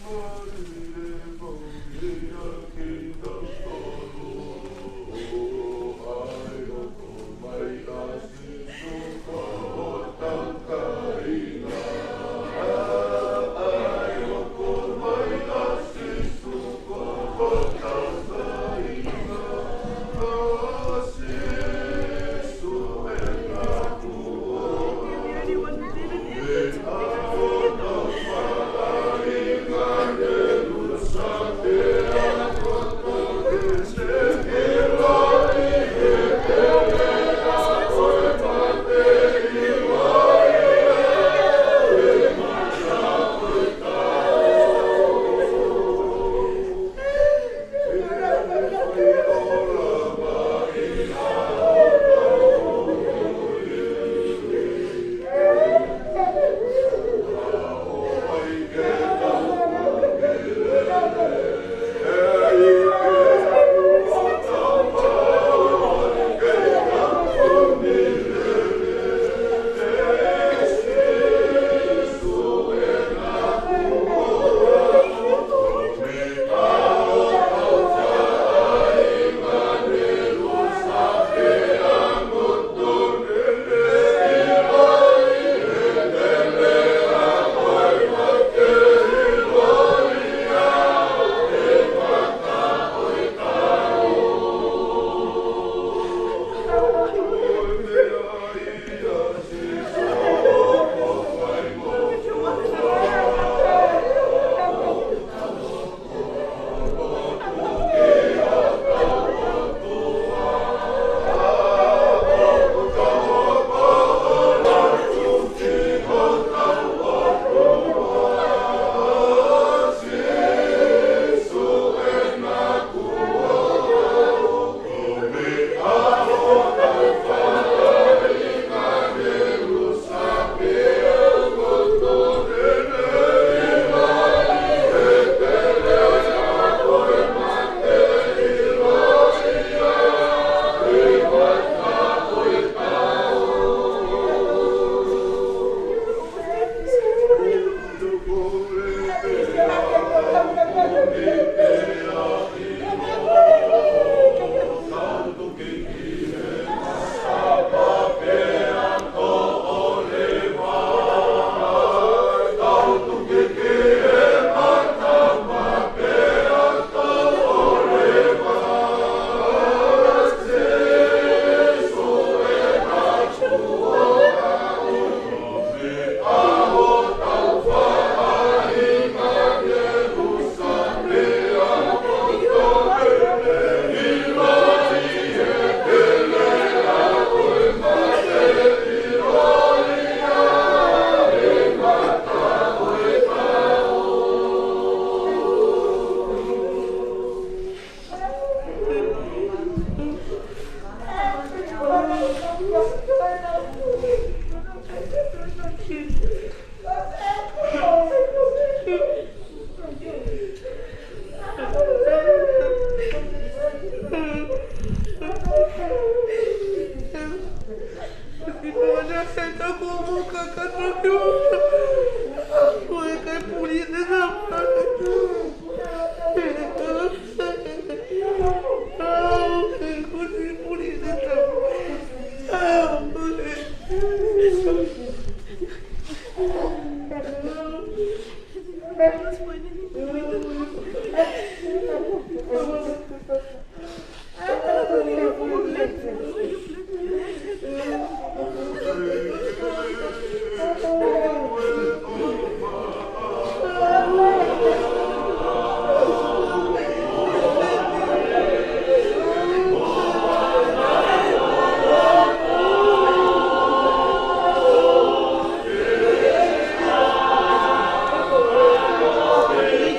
Thank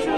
you.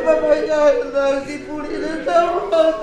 Papaganda, si pulire tanto da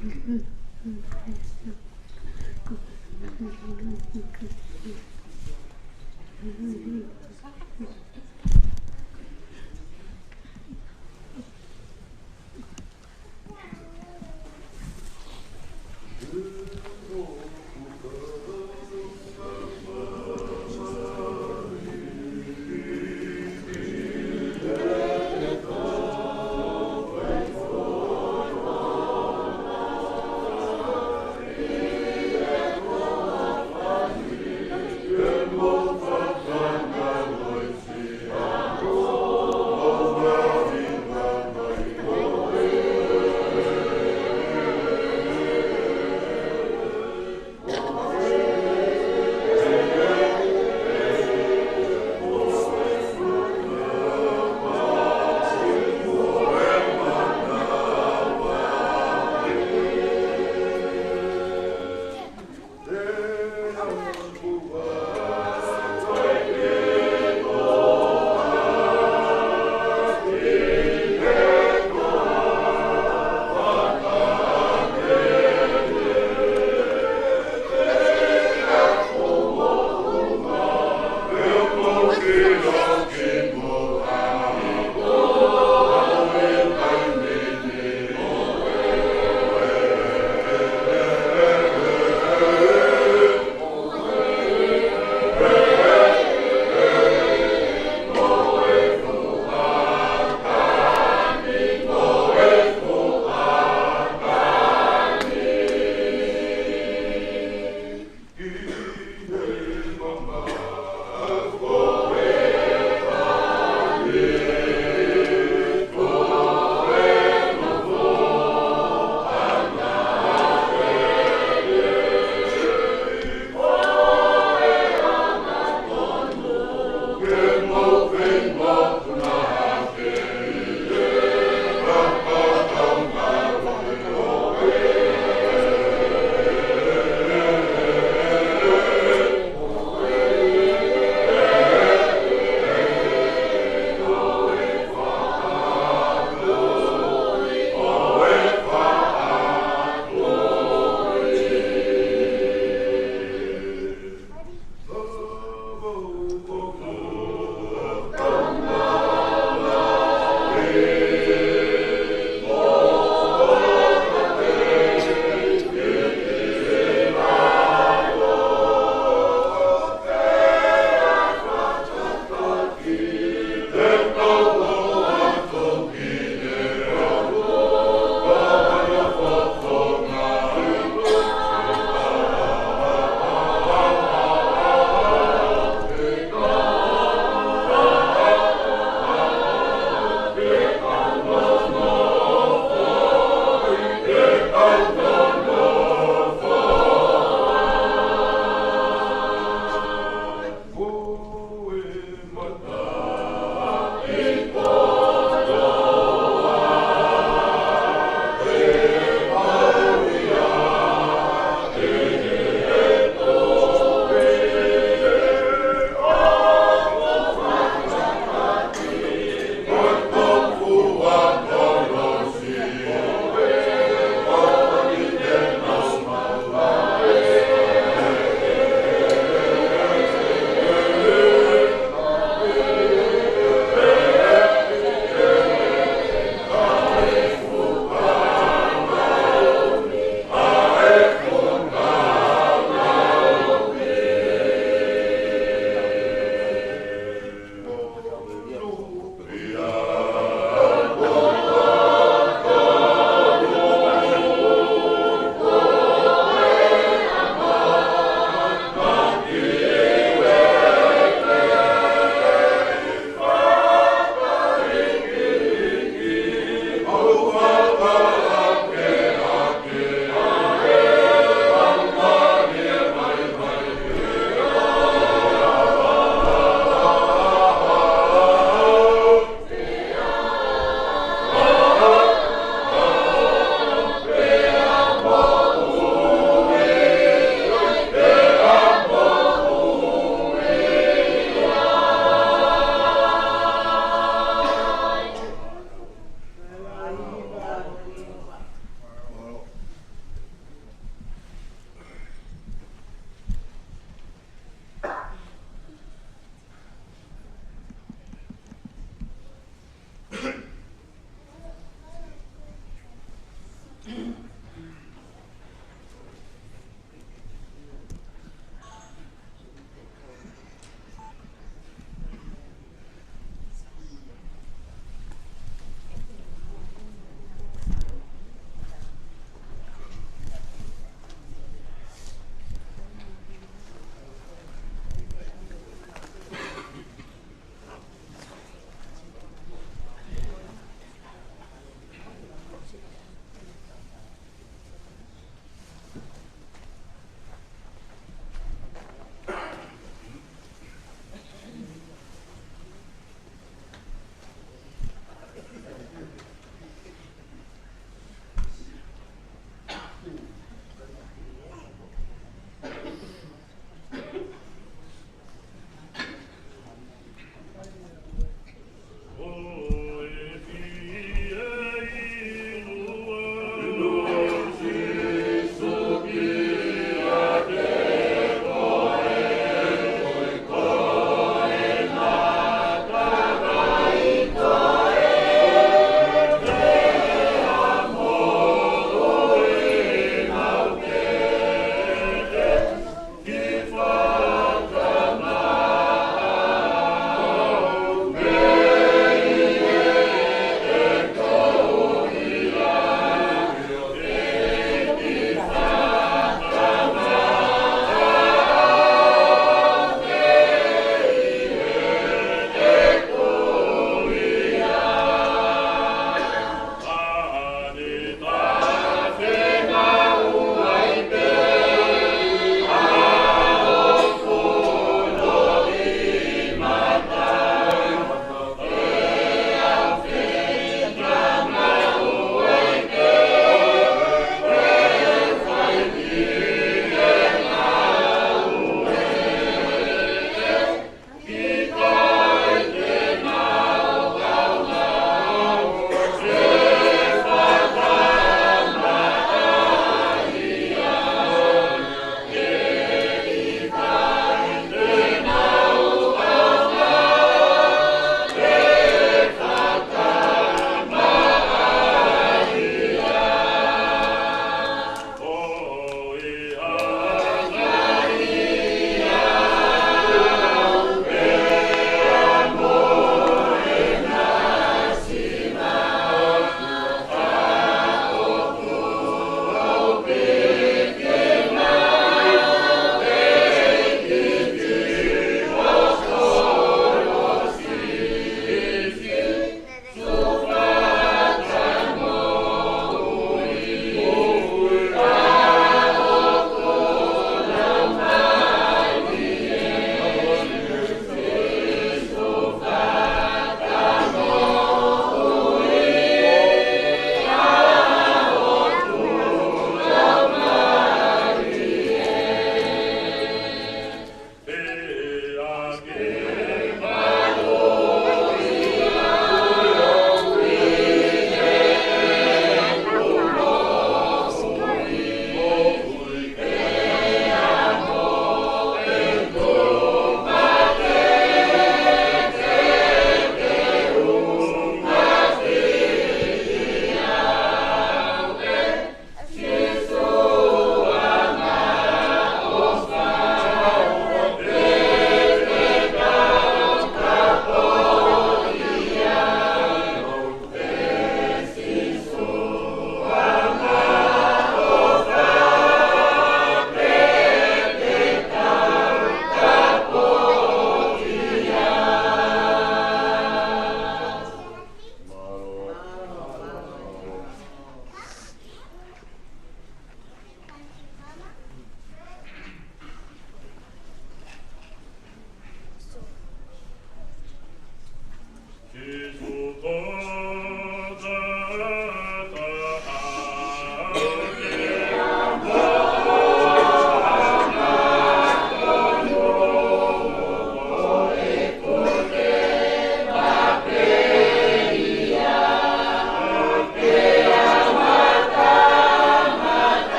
Thank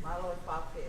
Malo papi,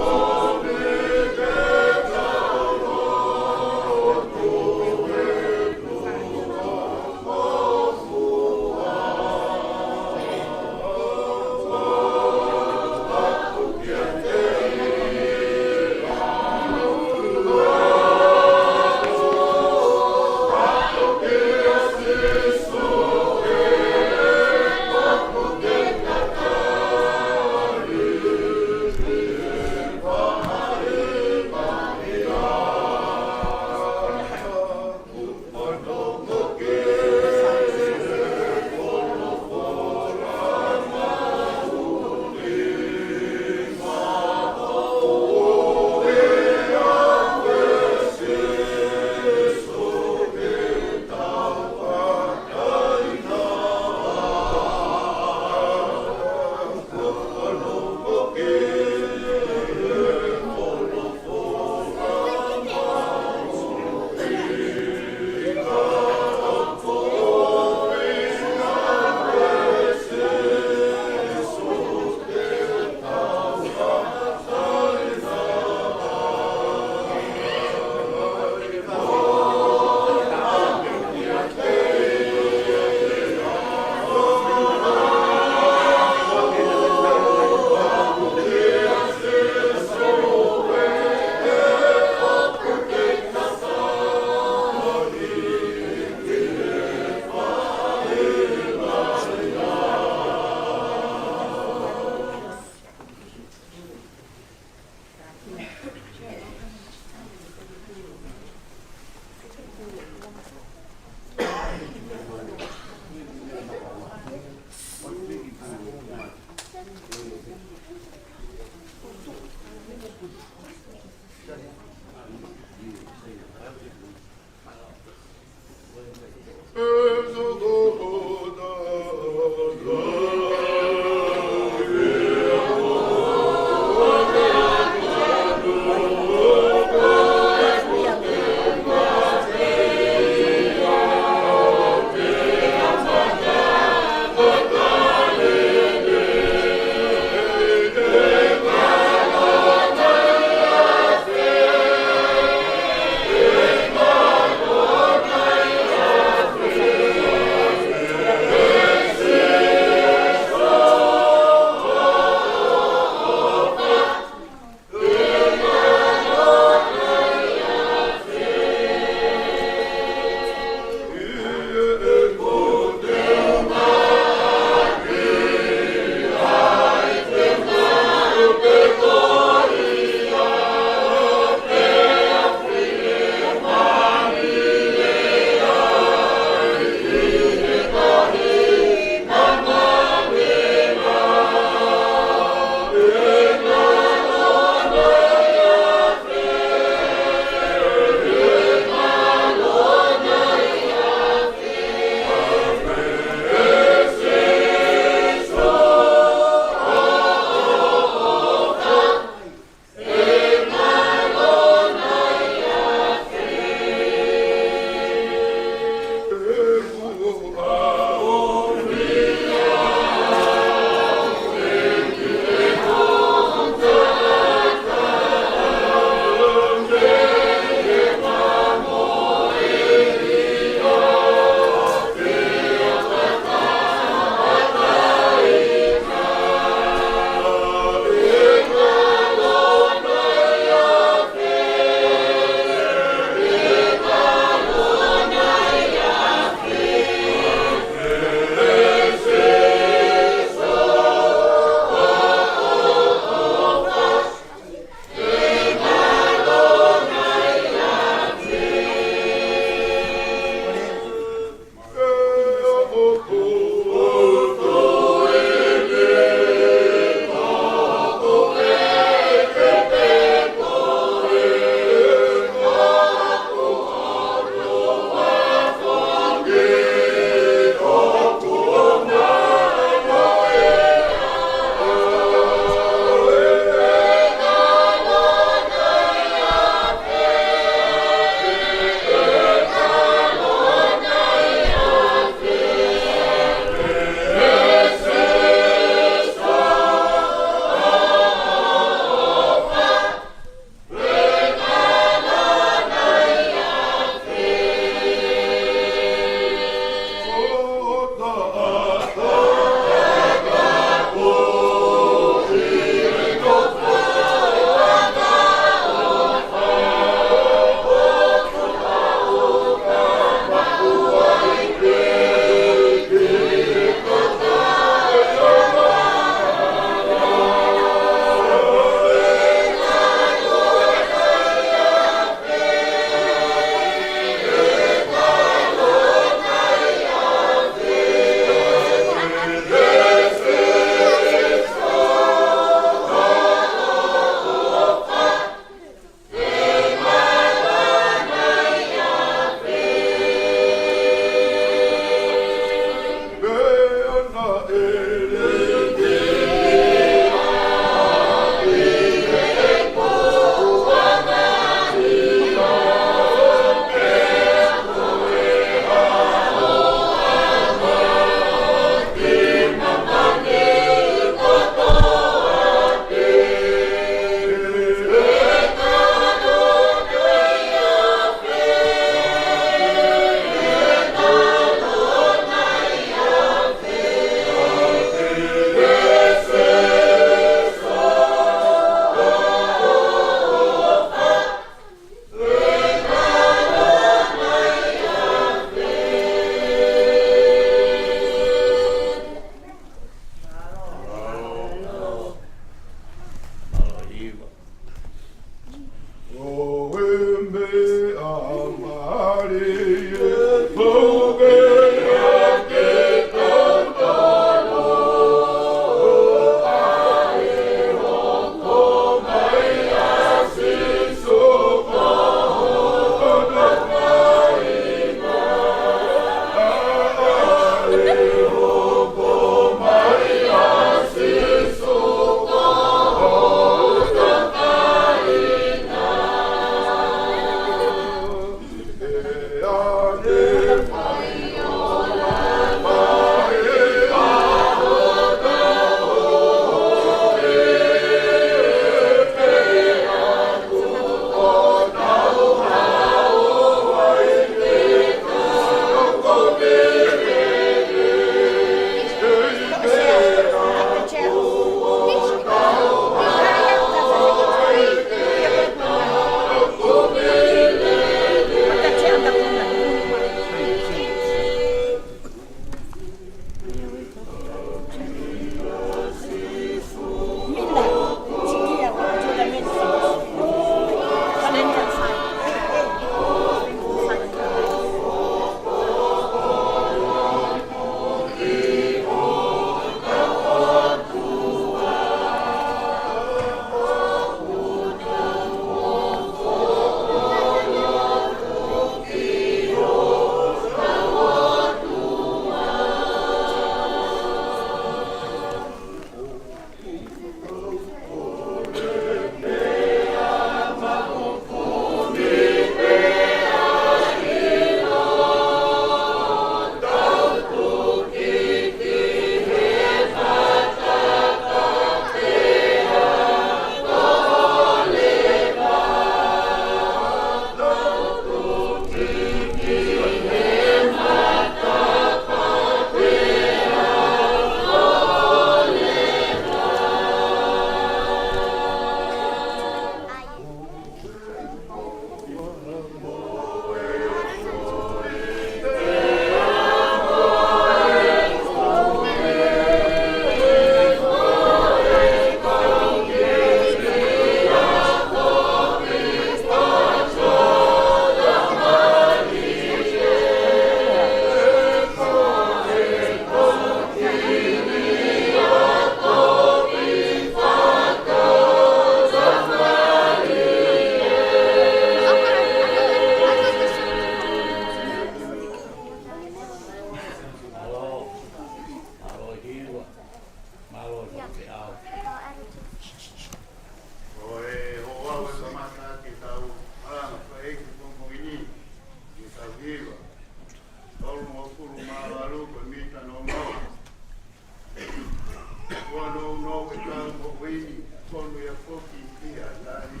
mawili kono ya foki pia ndani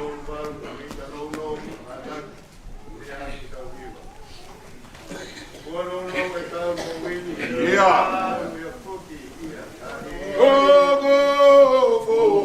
omba kumita nono atatu ya kitabiwa kono no metao mawili ya foki pia ndani go for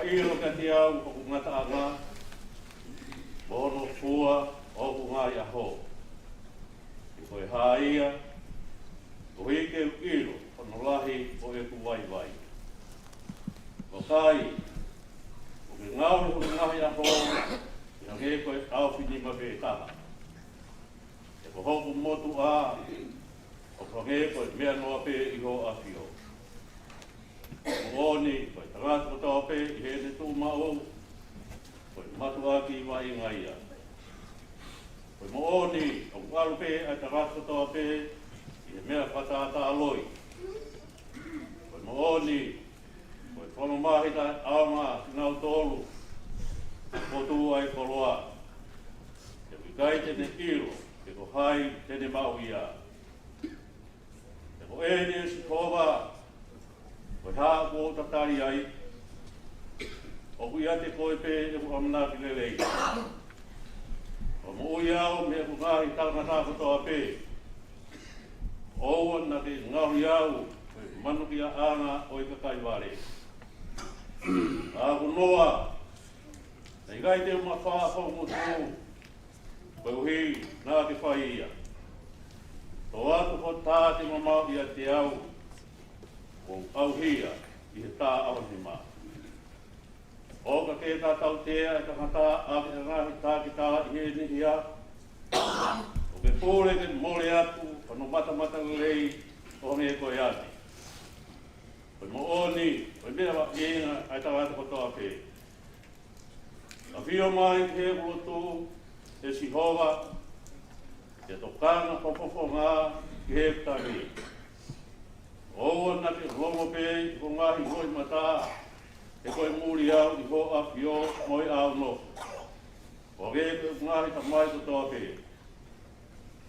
iro ka te au o ku ngata anga, mono fua o ku ngai aho. I koe haia, ko hike iro, panolahi o e ku vai vai. Ko kai, o ke ngauri o ku ngai aho, i hange koe au whini ma pe taha. E ko hoku motu a, o hange koe mea noa pe i ho a fio. Mooni, koe tangata o tau pe, i hene tū mao, koe matu aki i mai ngaia. Koe mooni, o kalu pe, ai tangata o tau pe, i he mea whataata aloi. Koe mooni, koe whono mahita aonga kinau tolu, ko tū ai koloa. E kui kai tene iro, e ko hai tene mau ia. E ko ene si kova, koe haa ko tatari ai, o kui ate koe pe e ku amana ki lelei. O mo ui au me ku ngahi tangata kotoa pe. Oua na ke ngahi au, koe manu ki a anga o i kakai ware. A ku noa, na i gai te uma whaa whau mo tū, koe uhi nā ke whai ia. Tō atu ko tā te mamau i a te au, o au hia i he tā au ni mā. O ka ke tā tau tea e ka hata a ke ngahi tā ki tā i he ni hia. O ke pōre ke mole atu, whanu mata mata lei, o me e koe ati. Koe mo oni, koe mea wa ienga ai tā wata kotoa pe. A whio mai ke he ulotu, e si hova, e tokanga popofo ngā ki he ptari. Oua na ke rongo pe i ko ngahi hoi mata, e koe muri au i ho a pio moi au no. O ge koe ngahi ta mai kotoa pe.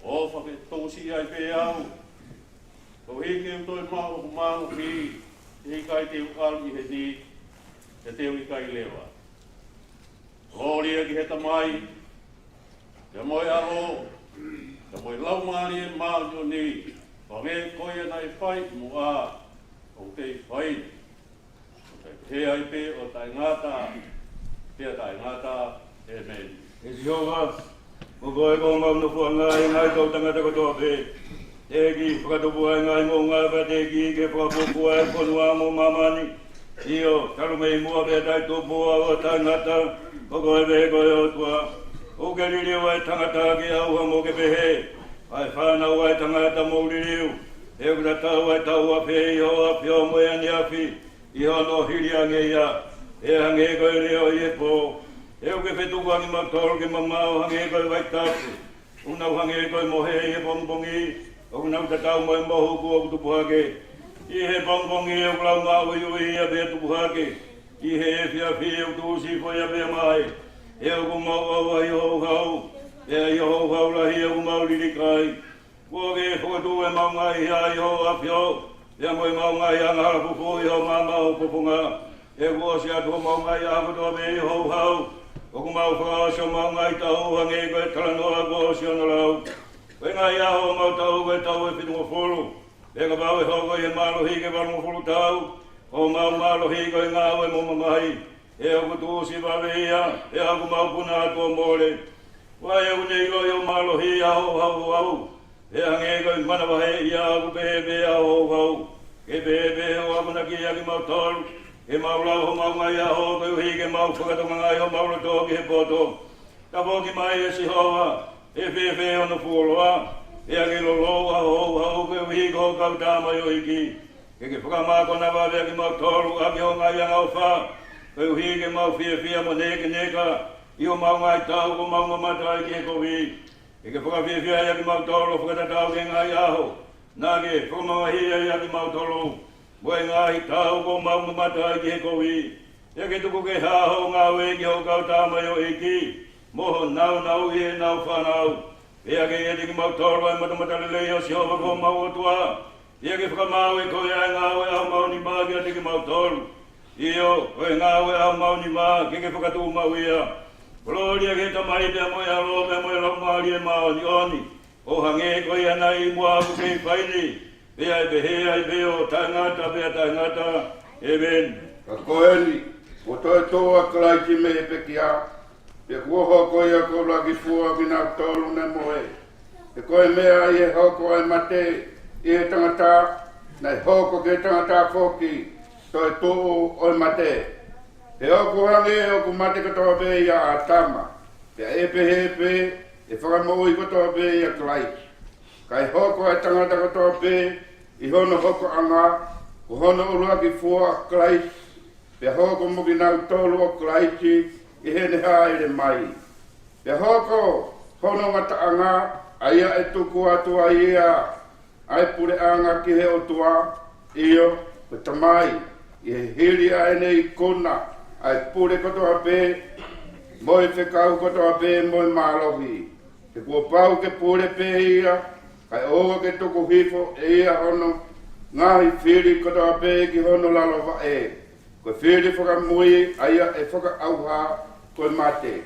O whake tōsi ai pe au. Ko heke utoi maho ku maho ki, i kai te ukaru i he ni, e te ui kai lewa. Lōria ki he ta mai, te moi aho, te moi laumari e maho yo ni, Whange koia nei whai mu a, o kei whai. O kei he ai pe o tai ngata, pia tai ngata, amen. E si hoa, mo koe ko mau no kua ngai ngai tau tangata kotoa pe. Te ki whakatopu ai ngai mo ngai pa te ki ke whakapopu ai konua mo mamani. Io, taru mei mua pe tai topu a o tai ngata, ko koe pe koe o tua. O ke riri wai tangata ki auha mo ke pehe. Ai whanau ai tangata mauririu, e kura tau ai tau a pe i ho a pio mo e ani api, i ho no hiri ange ia, e hange koe reo i e po, e uke whetuku angi maktoro ke mamau hange koe wai tapu, unau hange koe mohe i e bongbongi, o unau tatau mo e mohu ku o kutupuhake, i he bongbongi e uklau ngau i ui a pe tupuhake, i he e fia fi e utuusi fo i a pe mai, e uku mau au ai ho hau, e ai ho haulahi e umau lirikai. Kua ke whakatu e maungai hea i ho apio, e ngoi maungai anga harapupu i ho mamau pupunga. E kua si atu maungai ahakotoa me i ho hau, o kumau whakaasio maungai tau hange koe talanoa kua si onolau. Koe ngai aho mau tau koe tau e whitunga whulu, e ka pau e hoko i e malohi ke walunga whulu tau, o mau malohi koe ngā ue momamai, e o kutu si wale ia, e aku mau puna atua mole. Wai au nei lo yo malo hi au au au. E hange ko mana wa he ia ku be au au. Ke be o amana ki ya ki mau tol. E mau la ho mau ngai ho ko hi ke mau whakato ngai ho mau to ki he poto. Ta bo ki mai e si hoa. E be o no fuloa. E hange lo lo au ko hi ko ka ta mai o iki. Ke whakama ko na wa ki mau tol a ki ho ngai au fa. Ko hi ke mau fia mo ne ka. Io mau ngai tau ko mau mamata ki e kovi. E ke whakawhiawhia ia ki mau tolo whakatatau ke ngai aho. Nā ke whakamawahia ia ki mau tolo. Moe ngai tau ko mau mamata ki e kovi. E ke tuku ke haho ngā ue ki ho kau tāmai o eki. Moho nau i e nau whanau. E ake e te ki mau tolo e matamata lelei o si hova ko mau o tua. E ke whakamau e koe ai ngā ue au mau ni mā ki a te ki mau tolo. Io, koe ngā ue au mau ni mā ki ke whakatu mau ia. Gloria ke tamai te moe alo me moe lau maari e mao ni oni. O hange koe ana i mua aku kei whaini. Pea e pehe ai peo tangata pea tangata. Amen. Ka koeli, O toi toa kalaiti me e pekia. Pe kuoho koe a ko lagi fua kina tolu ne moe. E koe mea i e hoko e mate i e tangata. Nei hoko ke tangata foki. Toi tō o e mate. He hoko hange e oku mate katoa be ia a tama. Pe e pehe e whakamoi katoa be ia kalaiti. Kai hoko e tangata katoa be i hono hoko anga. Ko hono urua ki fua kalaiti. Pe hoko muki nau tolu o kalaiti. I hene haere mai. Pe hoko, hono ngata anga, aia e tuku atua ia, ai pure anga ki he o tua, iyo, pe tamai, i he hiri a ene i kona, ai pure kotoa pe, moi whekau kotoa pe, moi malohi. Te kua pau ke pure pe ia, kai oa ke tuku hifo, e ia hono, ngahi whiri kotoa pe ki hono lalo wa e. Ko whiri whakamui, aia e whaka auha, koe mate.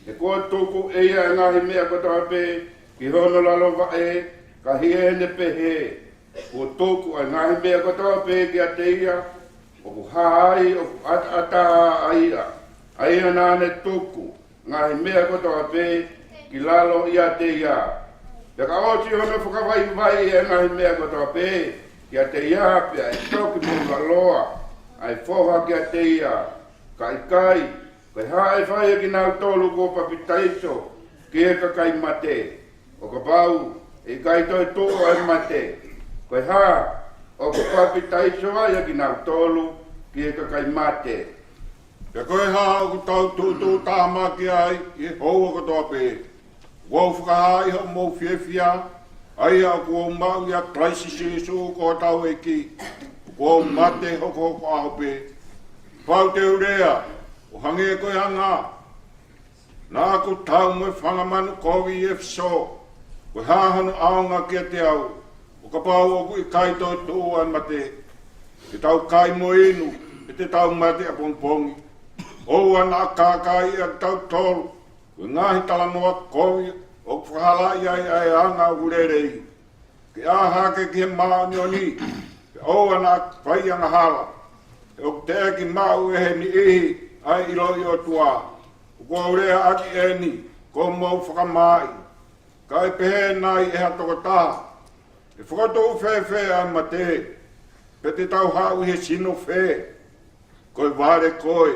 E koe tuku e ia e ngahi mea kotoa pe, ki hono lalo wa e, ka hiene pehe. Ko tuku e ngahi mea kotoa pe ki a te ia, o ku haai, o ku ata aia. Aia nane tuku, ngahi mea kotoa pe, ki lalo ia te ia. Te ka oti hono whakawai vai e ngahi mea kotoa pe, ki a te ia pia, e toki munga loa, ai foha ki a te ia, kai, Kai hae whaia ki nau tolu ko papitaiso ki e ka kai mate. O ka pau e kai toi toa e mate. Kai haa o ka papitaiso haia ki nau tolu ki e ka kai mate. Pe koe haa o ku tau tūtū tāma ki ai i e hou o katoa pe. Wau whakaha i hau mou whiewhia, ai au ku o mau ia kraisi sisu ko tau e ki. Ko o mate hoko aho pe. Pau te urea. O hange e koe hanga. Nā ko tau moe whangamanu kowi e fiso. Koe hāhanu aonga kia te au. O ka pau o kui kai tō tō an mate. Te tau kai mo inu. E te tau mate a pongpongi. O an a kākai a tau tōru. Koe ngahi talanoa kowi. O whahala i ai anga urerei. Ke aha ke ki he maa nioni. O an a whai anga hala. O te eki mau e he ni ihi. Ai ilo i o tua. Ko aurea aki eni, ko mau whakamai. Ka e pehe nai e hatoko taha. E whakatou whewhe ai mate. Pe te tau hau he sino whe. Koe ware koe.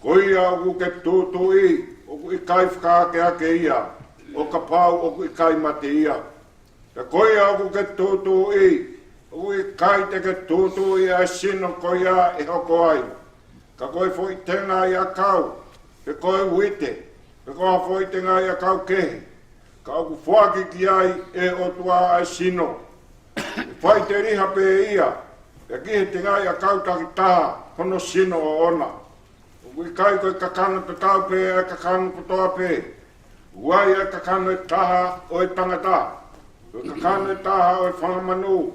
Koe au ku ke tūtū i. O ku i kai whakake ake ia. O ka pau o ku i kai mate ia. Te koe au ku ke tūtū i. O ku i kai te ke tūtū i a sino koe ia e hoko ai. Ka koe fwoi tenga i a kau, pe koe uite, pe koe fwoi tenga i a kau kehe. Ka aku whaki ki ai e o tua ai sino. E whai te riha pe ia, pe kihe tenga i a kau taki taha, hono sino o ona. O kui kai koe kakano te tau pe e kakano kutoa pe. Uai e kakano e taha o e tangata. Koe kakano e taha o e whangamanu.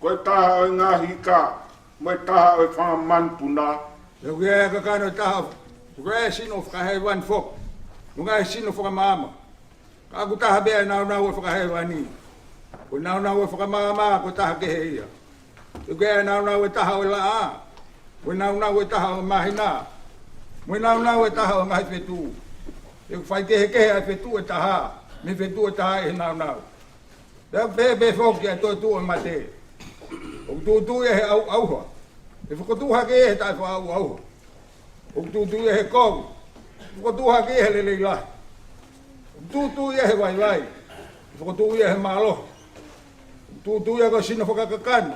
Koe taha o e ngahika. Moe taha o e whangamanpuna. Eu queria que eu não estava, eu queria sino ficar revando fogo, eu queria sino ficar mama, eu estava bem não ficar revando, eu não ficar mama, eu estava que ia, eu queria não estava lá, eu não estava mahina, eu não estava mais feito, eu faz que é feito estava, me feito estava e não, eu bebe fogo que é todo mate, o tu é au e whakatuha ke e tai whau au. O tutu e he kou. Whakatuha ke e he lelei lai. O tutu e he wailai. Whakatuha e he malo. O tutu e ko sino whakakakano.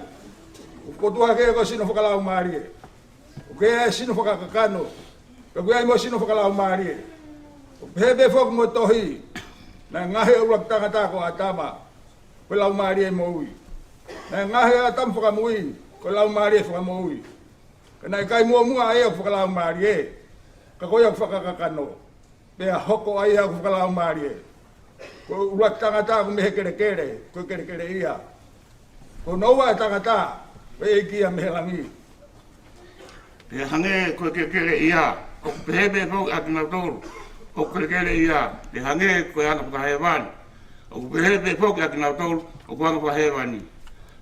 O whakatuha ke e ko sino whakalau maarie. O ke e sino whakakakano. O ke e mo sino whakalau maarie. O hebe whak mo tohi. Na ngahe urak tangata ko atama. Ko lau maarie mo ui. Na ngahe atam whakamui. Ko lau maarie whakamoui. Kana i kai mua ai au whakalau maarie. Ka koe au whakakakano. Pea hoko ai au whakalau maarie. Ko urak tangata ko mehe kere. Ko kere ia. Ko noua e tangata. Pe e kia mehe langi. Pea hange ko kere ia. O pehebe fok aki nautoro. O kere ia. Pe hange ko anga whakahewani. O pehebe fok aki nautoro. O ko anga whakahewani.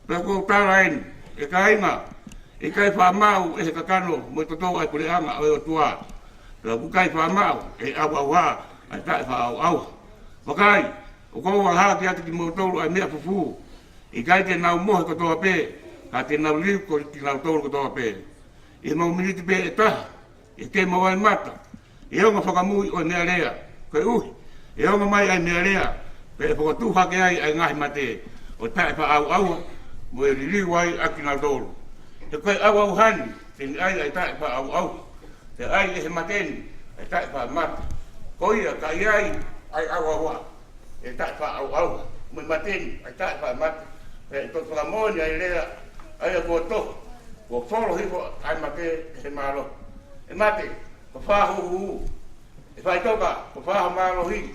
Pea ko tara eni. E ka inga, E kai whamau e he kakano mo to ai kuleanga o tua. La ku kai whamau e awa ai tai whaau. Wakai, o ko wa ha ki ati ki mo tolu ai mea fufu. E kai te nau mohe ko toa pe, ka te nau liu ko ki nau tolu ko toa pe. E mau miniti pe e taha, e te mau ai mata. E onga whakamui o mea rea, koe uhi. E onga mai ai mea rea, pe e whakatu hake ai ngahi mate. O tai whaau aua, mo e riliu ai aki nau tolu. Te koe au hani, te ni ai tai whaau. Te ai e he mateni, ai tai wha mata. Koia ka iai ai awa. E tai whaau. Mo mateni, ai tai wha mata. E to whakamoni ai rea, ai a kua tohu. Ko wholo hifo ai mate he malo. E mate, ko whahu. E whai toka, ko whaha malo hi.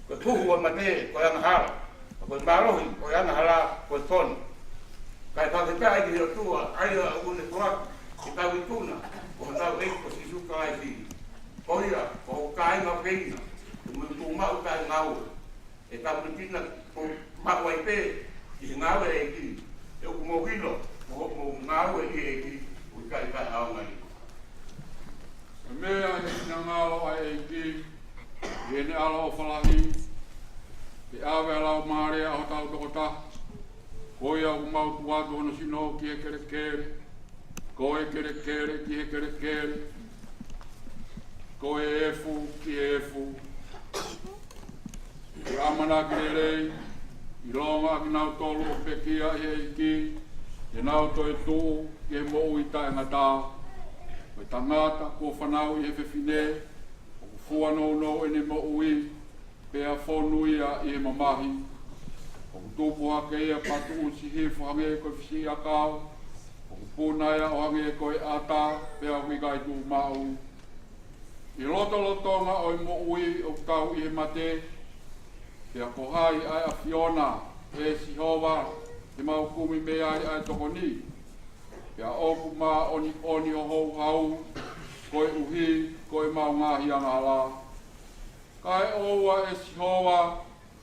Ko tuhu a mate, ko anga hala. Ko malo hi, ko anga hala, ko tonu. Kai whaketai ki heo tua, ai a une kuaku, ki tau i tuna, ko tau eiko si suka ai fi. Koia, ko kai ngā peina, ko mtu mau kai ngau. E tau mitina, ko mau ai pe, ki ngau e ki. E uku mo hino, mo ngau e ki, ko kai au ngai. Mea he na ngalo ai ki, he ne alo o whalahi, te awe alau maarea o tau tokota, koia o mau tuatu hono sino ki he kere kere, ko e kere kere ki he kere kere, ko e efu ki e efu, i amana ki rei, i longa ki nau tolu o pekia i e ki, e nau toi tū ki he mo ui tae ngata, o e tangata ko whanau i he whiwhine, o ku fuano no e ne mo ui, pea whonuia i he mamahi, o ku tūpu hake ia patu usi he whange koe whisi a kāu, o ku pūnaia o hange koe ata, pea wikai tū mau. I loto lotonga o i mo ui o kau i he mate, pea ko hai ai a Fiona, e si hova, e mau kumi mea ai toko ni. Pea oku mā oni o hou hau, koe uhi, koe mau ngahi anga ala. Kai oua e si hova,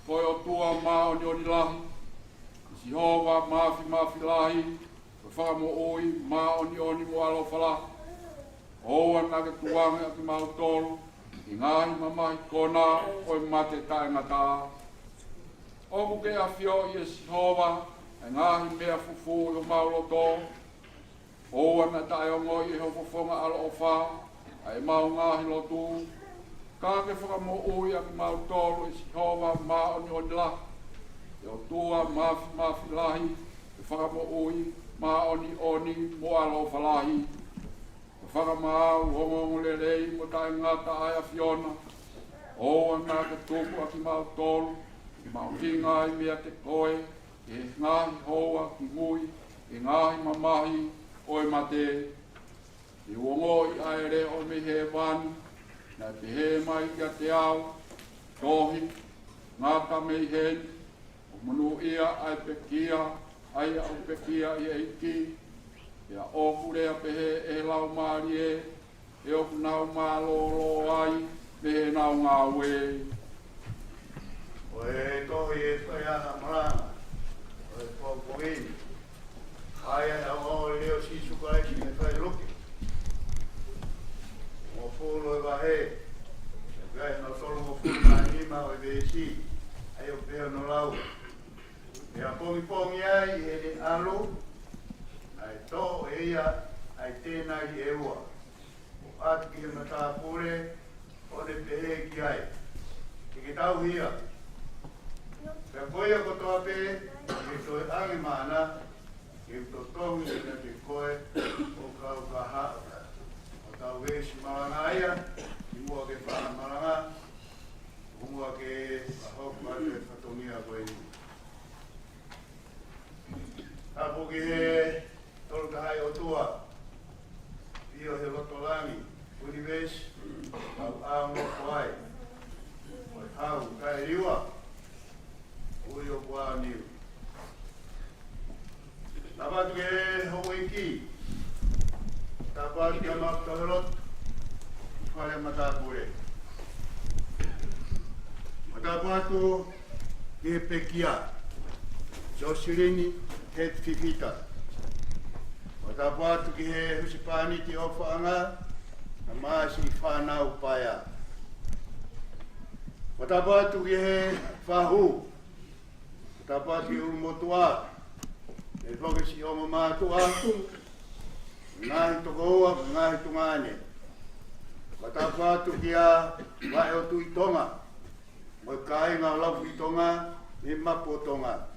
koe o tua mā oni lahi. Si hova mafi lahi, koe whakamo oi, mā oni mo alo whala. Oua nake tuanga aki mau tolu, i ngahi mamahi kona, koe mate tae ngata. Oku ke a fio i e si hova, e ngahi mea fufu i o maulo tō. Oua na tae o ngoi e ho fofonga alo o wha, a e mau ngahi lotu. Ka ke whakamo ui aki mau tolu e si hova mā oni lahi. E o tua mafi lahi, e whakamo ui mā oni mo alo whalahi. E whakamau hongongo le rei mo tae ngata ai a Fiona. Oua na ke tuku aki mau tolu, i mau hinga i mea te koe, e ngahi hoa ki mui, e ngahi mamahi, oi mate, i uongo i aere o me he wani, na te he mai kia te au, tohi, ngata me hen, o manu ia ai pekia, ai au pekia i eiki, ia oku rea pehe e lau maari e oku nau mālolo ai, me he nau ngā ue. O e tohi e whai ana maranga, o e pōpoini. Ai ai au o leo sisu karaisi me whai ruki. O pōlo e wahe, e gai no tolo mo pūna anima o e vesi, ai o pēo no lau. E a pongi ai e ne alu, ai tō e ia ai tēnā i e ua. O atu ki he mata pūre, o ne pehe ki ai. Ke tau hia. Pea koia kotoa pē, ke toi angi mana, ke to tongi na te koe o kau ka hao. O tau wesi maranga aia, i mua ke whana maranga, o mua ke ahoku ate whatongia koe ni. Tapo ki he tolu ka hai o tua, pio he lotolangi, uni wesi, au amo koai, o hau kai riua, ui o kua niu. Tapatu ke hou iki. Tapatu ke maktaherot. Whare matapure. Matapatu ke pekia. Josirini het fifita. Watapu atu ki he husipani ti o whaanga, na maasi whanau paia. Watapu atu ki he whahu, watapu atu ki urumotua, e whoke si o mamātua, ngahi toko ua, ngahi tungane. Watapu atu ki a wae o tui tonga, mo kai ngā lafu i tonga, e mapo tonga.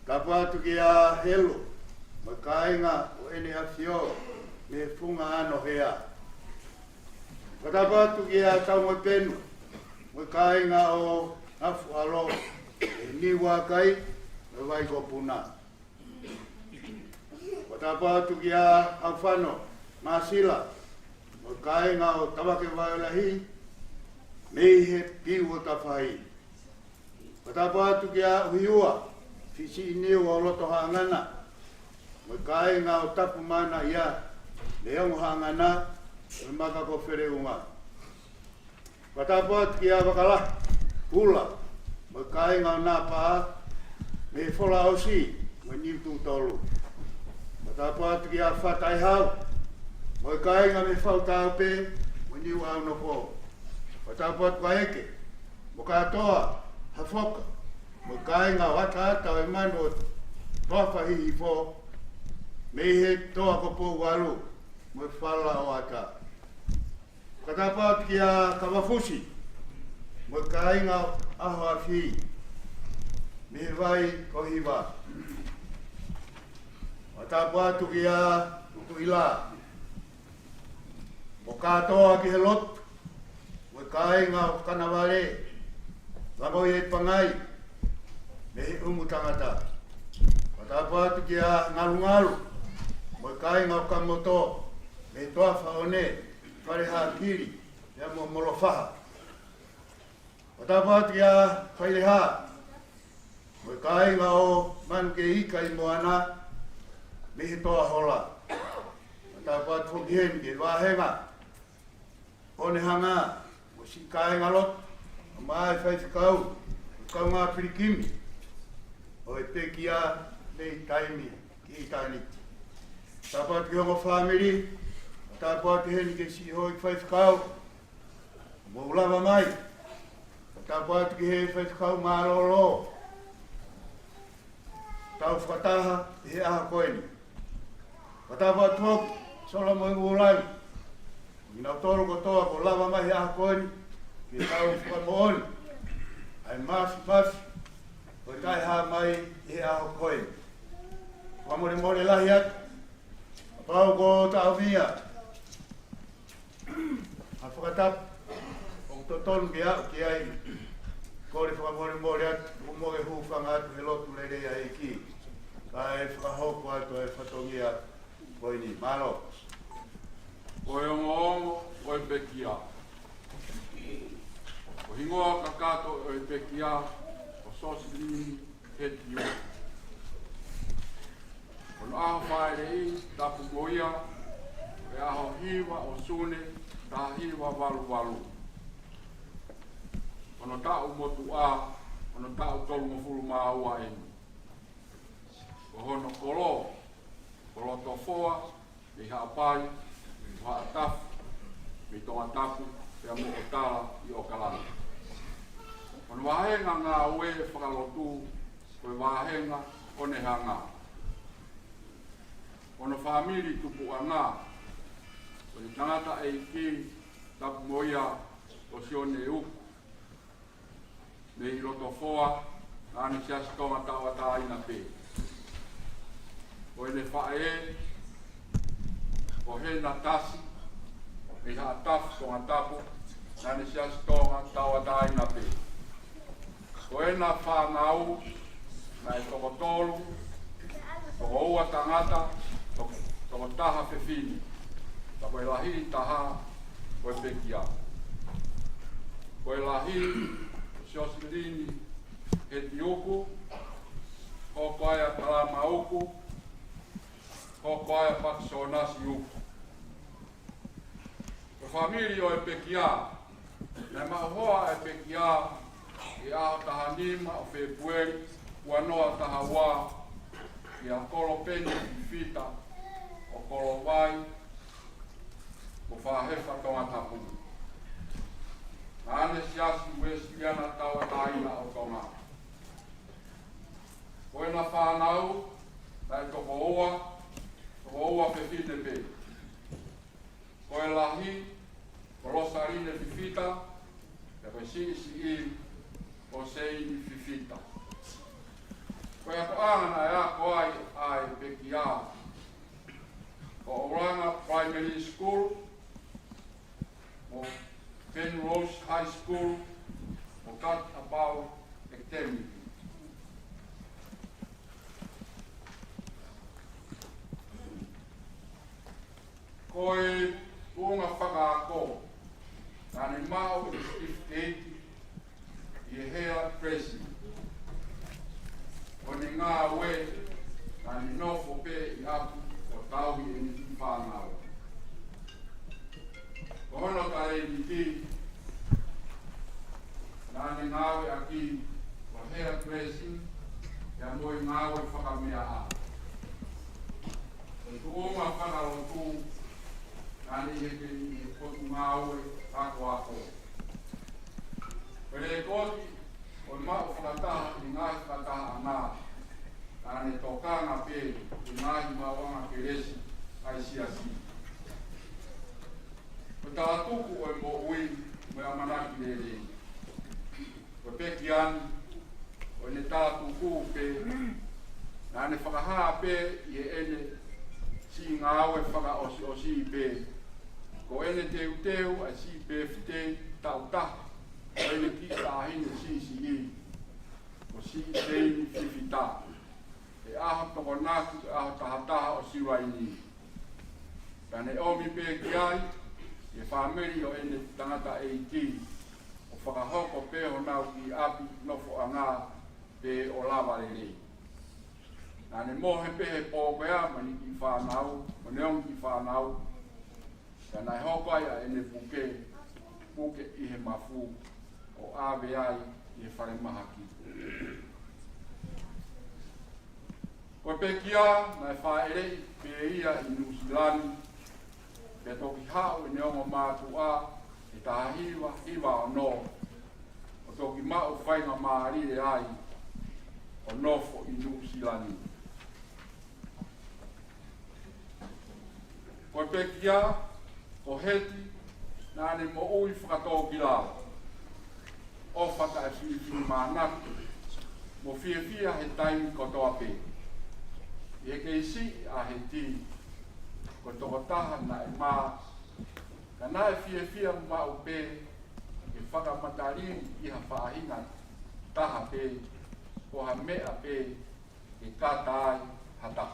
Tapu atu ki a helo, mo kai ngā o ene a fio, me funga ano hea. Watapu atu ki a tau mo penu, mo kai ngā o afu alo, e niwa kai, me vai ko puna. Watapu atu ki a awhano, masila, mo kai ngā o tawake waiolahi, mei he piu o tawhai. Watapu atu ki a uhiua, fisi iniu o loto hangana, mo kai ngā o tapu mana ia, leongo hangana, me maka ko whereunga. Watapu atu ki a wakala, hula, mo kai ngā o nāpaa, me whola osi, mo niutu tolu. Watapu atu ki a whatai hau, mo kai ngā me whautau pe, mo niu au no po. Watapu atu ka eke, mo katoa, hafoka, mo kai ngā wata ata e manu o toawhahi i fo, mei he toa ko pō walu, mo whala o ata. Watapu atu ki a kawafusi, mo kai ngā aho a whi, me vai ko hiwa. Watapu atu ki a utu ila, mo katoa ki he lotu, mo kai ngā kanaware, Lamo i e pangai, me he umu tangata. Watapu atu ki a ngalu, mo kai ngau kamoto, me toa whaone, whare kiri, ea mo molofaha. Watapu atu ki a whaileha, mo kai ngau manu ke ika i moana, me he toa hola. Watapu atu hoki heni ke wahenga, one hanga, mo si kai ngalot, mai fai whakau, kau ngā whirikimi, o e pekia nei taimi ki i tāniti. Tapu atu ki hongo whamiri, tapu atu heni ke si hoi whai whakau, mo ulawa mai, tapu atu ki he whai whakau mārolo, tau whakataha he aha koeni. Tapu atu hoki, sola mo ingu ulai, ngina toro kotoa ko lava mai he aha koeni, ki tau whakamooni, ai mafi, o tai ha mai i aho koe. Whamore lahi atu, pau ko tau mia, a whakatapu, o totonu ki au ki ai, kore whamore atu, umoge hūwhanga atu he lotu lerea e ki, ka e whakahoko atu e whatongia koe ni, malo. Koe ongo, koe pekia. O hingoa ka kato o e pekia, o sosili he tiu. O no aho whae rei, tapu goia, e aho hiwa o sune, ta hiwa walu. O no tau motu a, o no tau tolu mo furu maa ua enu. O hono kolo tofoa, i haapai, i haatafu, i tonga tapu, pia mo o tala i o kalana. Ono wahenga ngā ue whakalotu, koe wahenga one hanga. Ono whamiri tupu a ngā, o ni tangata e ki tapu moia o sione uku. Me i roto foa, ngāni siasi tonga tawa tā ina pē. O ene whae, o hena tasi, me haa tafu tonga tapu, ngāni siasi tonga tawa tā ina pē. O ena whāngau, na e toko tolu, toko ua tangata, toko taha whewhini. Ta koe lahi taha, koe pekia. Koe lahi, siosilini, he tiuku, hoko aia palama uku, hoko aia pakisonasi uku. Ko whamiri o e pekia, na mahoa e pekia, i aho taha nima o Februari, ua noa taha wā, i a kolo peni i whita, kolo vai, o whahefa tonga tapu. Ane siasi wesiana tawa taina o tonga. Koe na whanau, nai toko oa pepite pe. Koe lahi, kolosarine fifita, e koe si o sei fifita. Koe ako angana e ako ai peki a. Ko Oranga Primary School, o Penrose High School, o Kat Abau Academy. Koe unga whakaako, nani mau i Steve Keiki, i hea president. O ni ngā we, nani nofo pe i aku, o tauhi e ni ki whānau. Ko hono tare ni ki, nani ngāwe a ki, o hea president, ia moi ngāwe whakamea a. O tuonga whanau tū, nani heke i kotu ngāwe ako. Pere koti, o mao whakataha i ngāhi whakataha anā, nani tōkanga pē i ngāhi mawanga keresi ai siasi. O tātuku o mo ui mea manaki lere. O peki ani, o ne tātuku pē, nani whakahaa pē i ene si ngāwe whaka osi pē. Ko ene teu a si pefte tautaha, o ene ki tāhine si o si teini fifita. E aho toko nāku, e aho tahataha o siwaini. Tane omi pē ki ai, e whameri o ene tangata e iti, o whakahoko pē ho nau ki api nofo a ngā pē o lava lere. Nane mohe pē he pōpea, mani ki whanau, maneong ki whanau, Nai hokai a ene puke i he mafu o awe ai i he whare mahaki. Koe pekia, nai whaerei pe ia i Nusilani, pe toki hao i neongo mātua e taha hiwa o no, o toki mao whainga maarire ai o nofo i Nusilani. Koe pekia, o heti, nāne mo ui whakatō ki rāo. O whaka e whiwhi mānaki, mo whiawhia he taimi kotoa pē. I he keisi a he tī, ko toko taha na e mā, ka nā e whiawhia mau pē, e whakamatarini i ha whaahina taha pē, ko ha mea pē, e kātai hata.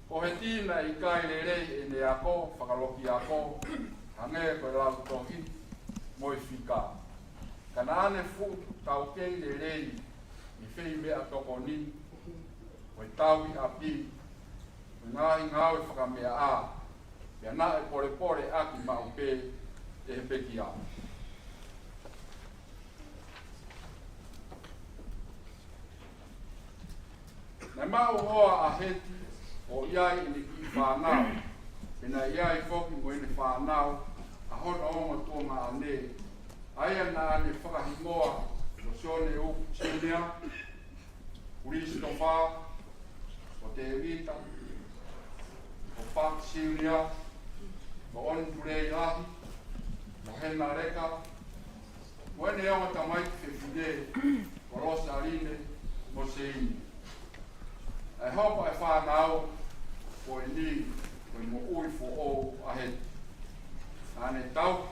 Ko he tīna i kai rei e ne ako, whakaloki ako, hange koe lau tohi, moi whika. Ka nāne fu tau kei rei, i whei mea toko ni, koe tau i api, ngāhi ngāwe whakamea a, pia nā e pore aki mau pē, e he peki a. Nei mau hoa a heti, o iai ni ki whanau, pena iai whoki mo ene whanau, a hona onga tōnga a ne, aia nā ne whakahimoa, o Sione u Sionea, Christopher, o Te Evita, o Park Sionea, o Onturei Lahi, o Hena Reka, o ene onga tamaiki whewhide, o Rosa Arine, mo Seini. E hopa e whanau, ko e ni, ko e mo ui fo o a heti. Ane tau,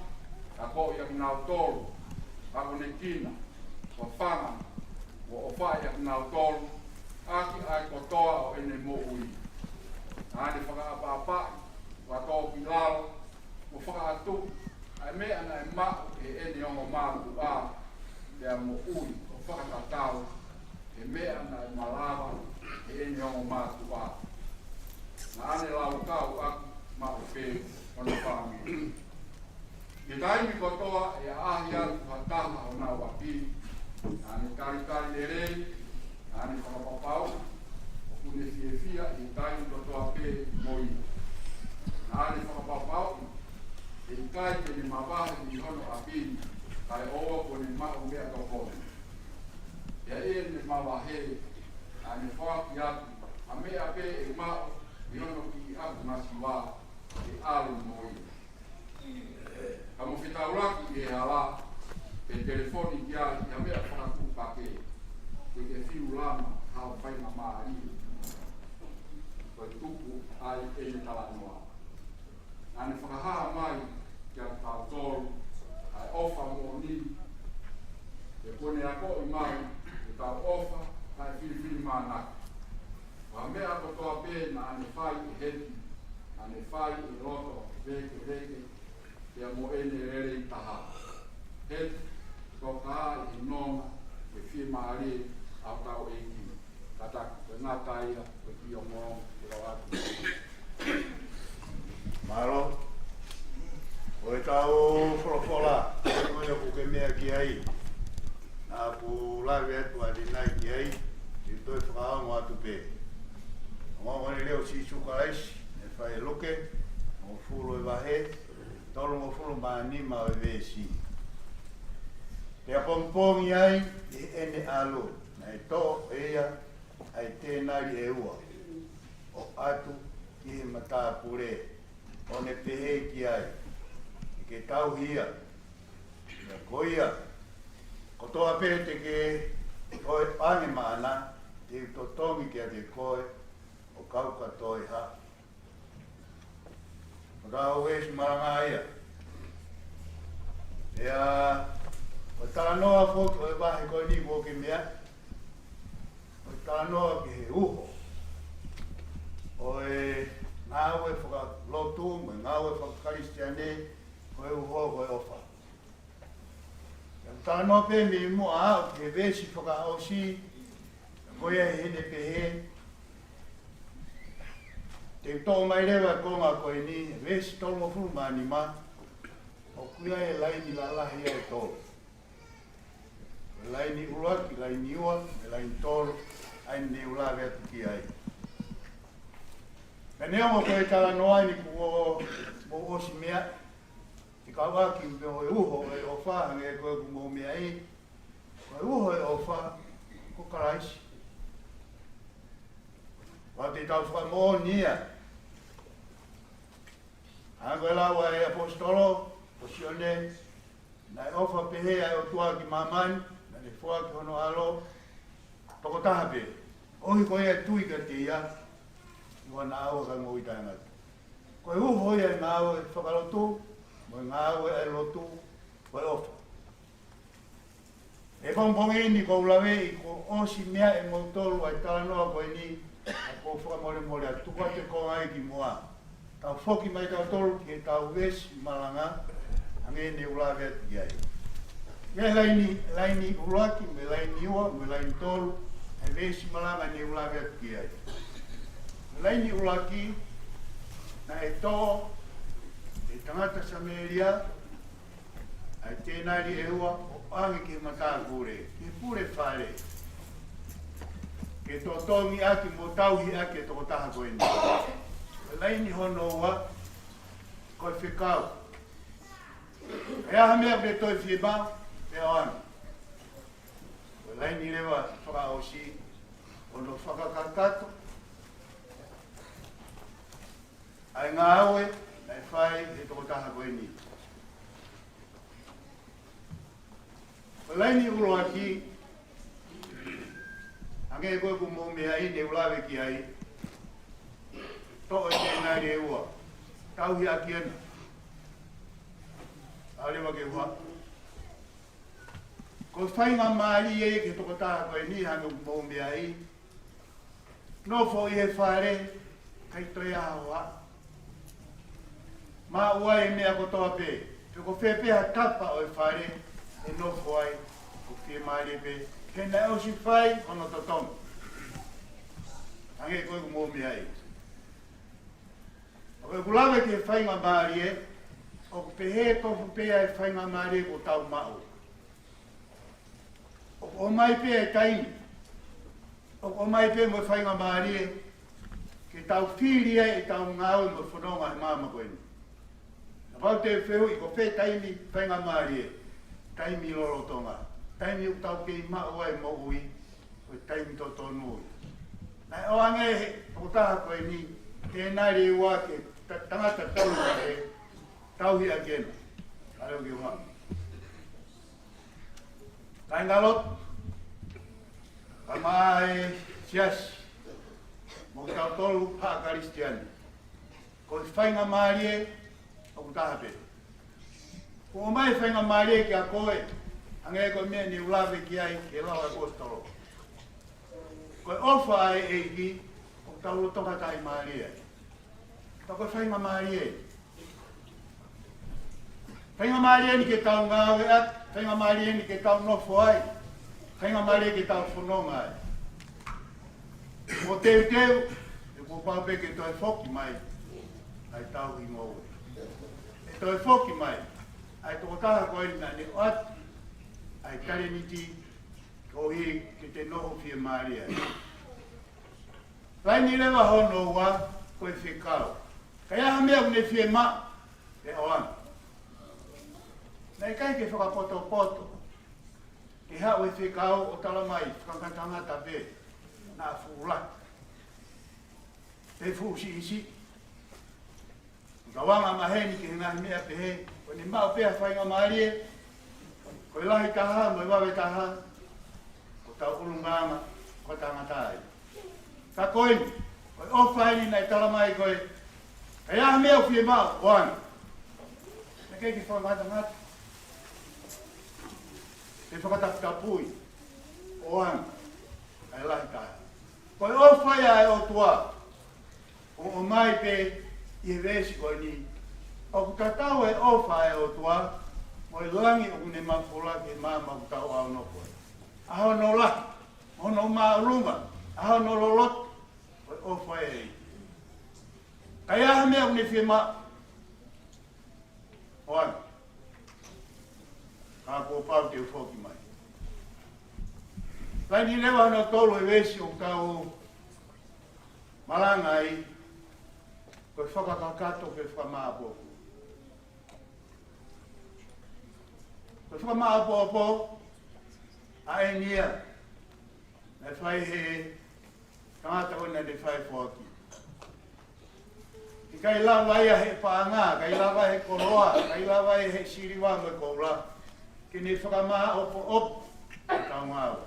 a ko i aki nau tolu, a ko ne kina, o whanga, o whai aki nau tolu, aki ai kotoa o ene mo ui. Ane whakaapapai, wa tō ki lalo, o whakaatu, ai mea na e mau e ene ongo mātu a, ea mo ui, o whakatatau, e mea na e malawa, e ene ongo mātua. Na ane lau kau aku mau pē ono whāngi. Ke taimi kotoa e ahi atu hataha o nau api, ane kari le rei, ane whakapapau, o pune fia i kai to toa pe moi. Nāre whakapapau, e kai te ni mawahe ni hono a pini, kai oa ko ni mahu mea tō kone. Ia e ni mawahe, a ni whaki atu, a mea pe e mahu i hono ki atu masiwa e alu moi. Ka mo whitauraki e ala, pe telefoni ki ai, ia mea whakaku pake, ko ke whiu lama hao whainga maa iu. Ko tuku ai e ni tala noa. Ane whakahaha mai kia tau tōru, ai ofa mō ni, e kone ako i mai, e tau ofa, kai whiriwhiri mānaki. Wa mea ko toa pēna ane whai i heti, ane whai i roto, veke, kia mō ene rere i taha. Heti, tō kaha i nonga, e whiri maare, au tau e ki. Kataku, e ngā taia, e ki o mō, e rau atu. Maro, o e tau wholofola, e koe ku ke mea ki ai. Nā ku lawe atu a rinai ki ai, i toi whakaongo atu pē. Ngongoni leo si sukaraisi, e whae loke, o fulo e wahe, tolu mo fulo maanima o e vesi. Pea pongpongi ai, i ene alo, na e tō eia, ai tēnari e ua. O atu, ki he mata pure. O ne pehe ki ai, i ke tau hia, ia koia, ko toa pete ke koe pane maana, te utotongi kia te koe, o kauka toi ha. O rao wesi maranga ia. Ea, o talanoa foki o e wahe koe ni wo ke mea, o talanoa ke he uho, o e ngāwe whakalotu, me ngāwe whakaristiane, koe uho, koe ofa. Tā no pe me mo a ke vesi whakaosi, koe e hene pehe. Te tō mai rewa konga koe ni, vesi tolo furumani ma, o kuia e laini la lahi e tolo. E laini uruaki, laini ua, e laini tolo, aini ne ulawe atu ki ai. E nea mo koe tala noa ni ku o osi mea, te kawaki me o e uho e o whahange e koe ku mo mea i, koe uho e o wha, ko karaisi. Wa te tau wha mo nia. Hango e lawa e apostolo, o sione, na e ofa pehe ai o tua ki mamani, na ne fua ki hono alo, toko taha pe, ohi koe e tui ka te ia, mua nā aua ka ngoi tāngata. Koe uho ia ngā aua e whakalotu, mo ngā aua e lotu, koe ofa. E pongpongi ni ko ulawe i ko osi mea e mautolu ai tānoa koe ni, a ko whakamore a tukua te kongai ki mua. Tau whoki mai tau tolu ki e tau wesi malanga, ange ne ulawe ati ai. Me laini ulaki, me laini ua, me laini tolu, e wesi malanga ne ulawe ati ai. Laini ulaki, na e tō, e tangata Sameria, ai tēnari e ua, o angi ke mata kure, ke pure whare. Ke tō tōngi aki mo tauhi aki e tō taha koe ni. Laini hono ua, koe whikau. E aha mea pe toi whieba, e oani. Laini rewa whakaosi, ono whakakakato, ai ngā aue, nei whai e toko taha koe ni. Laini ulo aki, ange e koe ku mō mea i ne ulawe ki ai, tō e tēnari e ua, tauhi aki ana. Arewa ke ua. Ko whainga maari e ke toko taha koe ni hangu mō mea i, no fo i he whare, kai toi ahoa. Ma ua e mea ko toa pe, te ko whepea tapa o e whare, e nofo ai, ko whi maari pe, ke na eo si whai, ono to tonu. Ange koe ku mō mea i. O koe kulawe ke whainga maari e, o ko pehe tofu pea e whainga maari e ko tau mao. O mai pea e taimi, O mai pe mo whainga maari ke tau whiri e tau ngāu mo whanonga he māma koe ni. Whau te whehu i ko whē taimi whainga maari e, taimi loro tonga, taimi u tau kei mao ai mo ui, o taimi to tonu ui. Nai o ange he, o taha koe ni, tēnā re ua ke tangata tau e, tau hi agena. Areo ki wha. Kai ngalot, ka maa e siasi, mo tau tolu paa karistiani. Ko whainga maari e, o taha pe. Ko mai whainga maari e ki a koe, ange ko mea ni ulawe ki ai ke lawa e kostoro. Ko ofa ai e ki, o tau rotonga tai maari e. Ta ko whainga maari e. Whainga maari e ni ke tau ngāwe at, whainga maari e ni ke tau nofo ai, whainga maari e ke tau whanonga ai. Mo teu teu, e ko paupe ke toi whoki mai, ai tau i ngowe. E toi whoki mai, ai toko taha koe na ne at, ai kare niti, ko hi ke te noho fia maari ai. Lai ni lewa hono ua, koe whekau. Kai aha mea une fia ma, e oan. Nei kai ke whakapoto poto, ke hau e whekau o talamai, whakantanga tabe, nā fūla. Te fūsi isi. Ka wanga maheni ki ngahi mea pehe, ko ni mau pēha whainga maari e, ko i lahi taha, mo i wawe taha, ko tau ulunganga, ko tangatai. Ka koini, ko i ofaini nei talamai koe, ka iaha mea uwhie mau, oana. Na kei ki whangata ngata. Te whakataputapui, oana, ai lahi taha. Ko i ofai ai o tua, o mai pe i resi koe ni, o kutatau e ofa ai o tua, mo i langi o kune mawhola ke māma kutau au no koe. Aho no laki, hono maurunga, aho no lolot, ko i ofa e ei. Kai aha mea kune whia ma, oana, ka ko pau te ufoki mai. Kai ni lewa no tolu e resi o kutau malanga ai, koe whakakakato ke whakamāpo. Koe whakamāpo a e nia, nei whai he tangata o nei whai whaki. I kai lawa ia he whaanga, kai lawa he koroa, kai lawa he siriwa me koura, ki ni whakamāpo op, ka ngāo.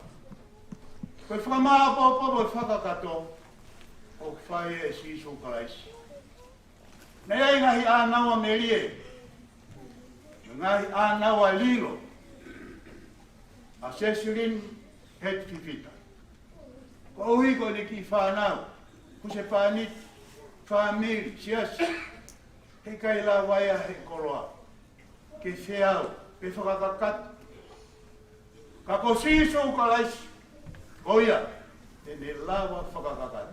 Koe whakamāpo mo whakakato, o whai e sisu karaisi. Nei ai ngahi ānaua me rie, ngahi ānaua lilo, a sesurin het fifita. Ko uhi ko ni ki whanau, kuse whanit, whamiri, sias, he kai la waia he koroa, ke whiau, ke whakakakat. Ka ko sisu ka laisi, oia, te ne lawa whakakakat.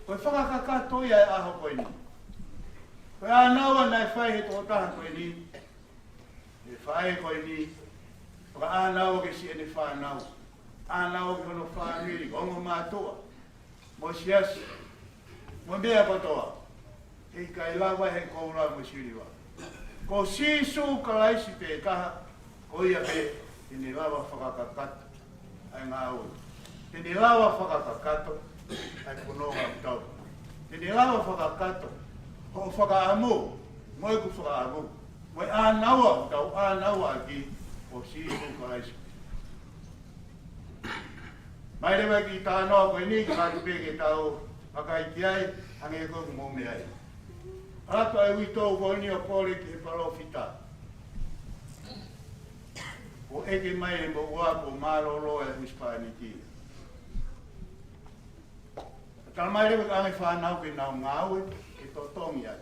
Ko whakakakat oia e aho koe ni. Koe ānaua nai whai he tō taha koe ni, e whai koe ni, whaka ānaua ke si ene whanau, ānaua ke hono whamiri, ongo mātua, mo siasi, mo mea patoa, hei kai lawa he koura mo siriwa. Ko sisu ka laisi pe taha, ko ia pe, tene lawa whakakakato, ai ngā ui. Tene lawa whakakakato, ai punonga tau. Tene lawa whakakato, ko whakaamu, moi ku whakaamu, moi ānaua, tau ānaua ki, o sisu ka laisi. Mai rewa ki tānoa koe ni, ka tu peke tau pakai ki ai, hange koe mome ai. Rato ai ui tau koe ni o kore ki he palo fita. O eke mai e mo ua ko maroro e huspani ki. Tala mai rewa ka ange whanau ke nau ngāue, ke totongi ai.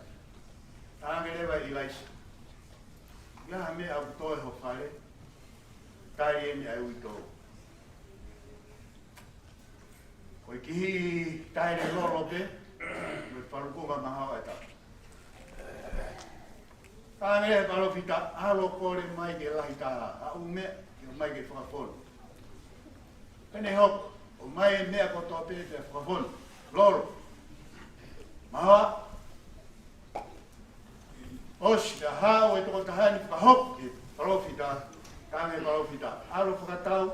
Tānge rewa i laisa. Ia me au toe ho whare, tai e mi ai ui tau. Koe ki hi taere loro pe, me wharukunga mahau e ta. Tānge e palo fita, alo kore mai ke lahi taha, a ume, ke mai ke whakafonu. Pene hok, o mai mea ko tō pe te whakawhonu. Loro. Maha. Osi ka hao e toko tahani whakahop ki parofita. Kange parofita. Aro whakatau.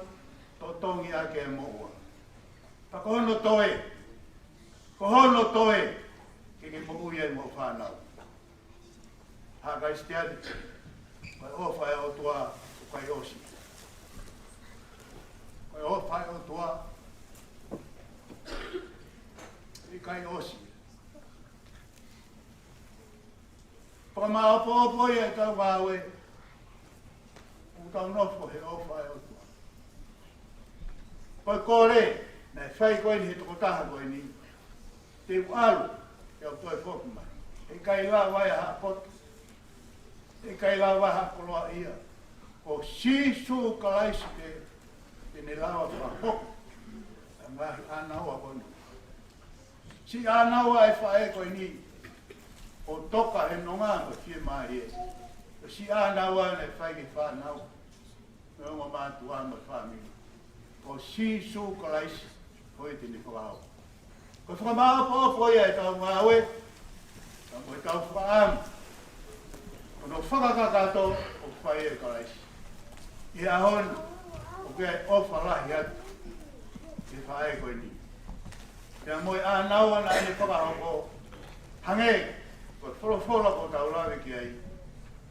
Tō tongi ake e moua. Pakohono toe. Kohono toe. Kiki moui e mo whanau. Haka istiadi. Kai ofa e o tua. Kai osi. Kai ofa e o tua. I kai osi. Pama opo ia e tau wawe. Utau nofo he ofa e o tua. Koi kore. Nei whai koe ni he toko taha koe ni. Te uaru. Te au toi foku mai. E kai la wai ha potu. E kai la wai ha koloa ia. Ko sisu kalaisi te ne lawa whapoku. E ngahi anaua koni. Si anaua e whae koe ni. O toka he nonga ko fie mai e. Si anaua ne whai ki whanau. Me onga mātu anga whamini. Ko sisu kalaisi. Koe te ni whakahau. Ko whakamau pōpoi e tau ngāwe. Tau moe tau whaamu. Kono whakakakato o whai e kalaisi. I ahon, o kia ofa lahi atu. Te whae koe ni. Te moe ānaua na ane whakahau ko. Hange, ko wholawhola ko tau lawe ki ai.